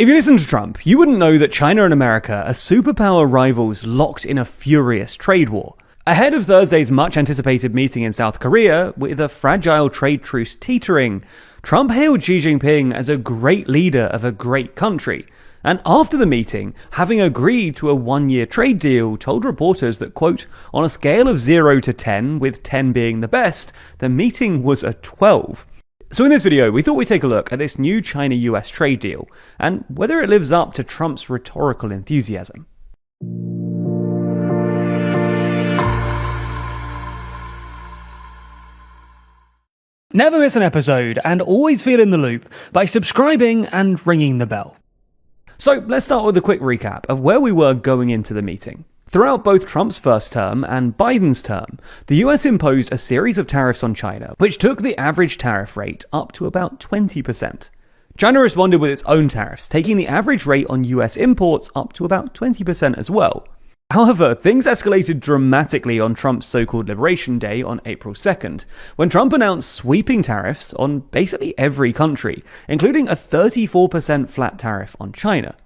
If you listen to Trump, you wouldn't know that China and America are superpower rivals locked in a furious trade war. Ahead of Thursday's much-anticipated meeting in South Korea, with a fragile trade truce teetering, Trump hailed Xi Jinping as a great leader of a great country. And after the meeting, having agreed to a one-year trade deal, told reporters that, quote, on a scale of 0 to 10, with 10 being the best, the meeting was a 12. So in this video, we thought we'd take a look at this new China-US trade deal, and whether it lives up to Trump's rhetorical enthusiasm. Never miss an episode, and always feel in the loop by subscribing and ringing the bell. So let's start with a quick recap of where we were going into the meeting. Throughout both Trump's first term and Biden's term, the US imposed a series of tariffs on China, which took the average tariff rate up to about 20%. China responded with its own tariffs, taking the average rate on US imports up to about 20% as well. However, things escalated dramatically on Trump's so-called Liberation Day on April 2nd, when Trump announced sweeping tariffs on basically every country, including a 34% flat tariff on China.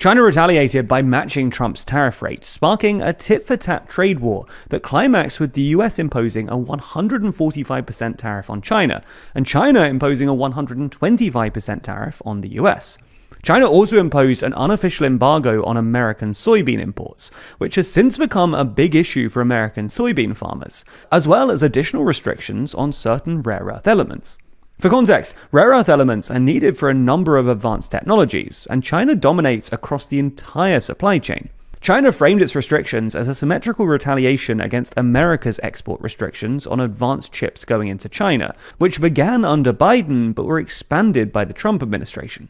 China retaliated by matching Trump's tariff rate, sparking a tit-for-tat trade war that climaxed with the US imposing a 145% tariff on China, and China imposing a 125% tariff on the US. China also imposed an unofficial embargo on American soybean imports, which has since become a big issue for American soybean farmers, as well as additional restrictions on certain rare earth elements. For context, rare earth elements are needed for a number of advanced technologies, and China dominates across the entire supply chain. China framed its restrictions as a symmetrical retaliation against America's export restrictions on advanced chips going into China, which began under Biden but were expanded by the Trump administration.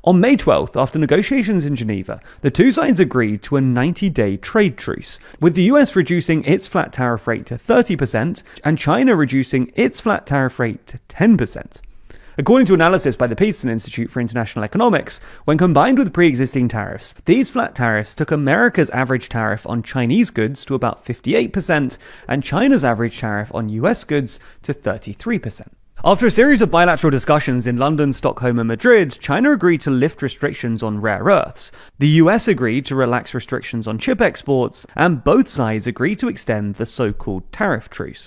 On May 12th, after negotiations in Geneva, the two sides agreed to a 90-day trade truce, with the US reducing its flat tariff rate to 30% and China reducing its flat tariff rate to 10%. According to analysis by the Peterson Institute for International Economics, when combined with pre-existing tariffs, these flat tariffs took America's average tariff on Chinese goods to about 58% and China's average tariff on US goods to 33%. After a series of bilateral discussions in London, Stockholm and Madrid, China agreed to lift restrictions on rare earths. The US agreed to relax restrictions on chip exports, and both sides agreed to extend the so-called tariff truce.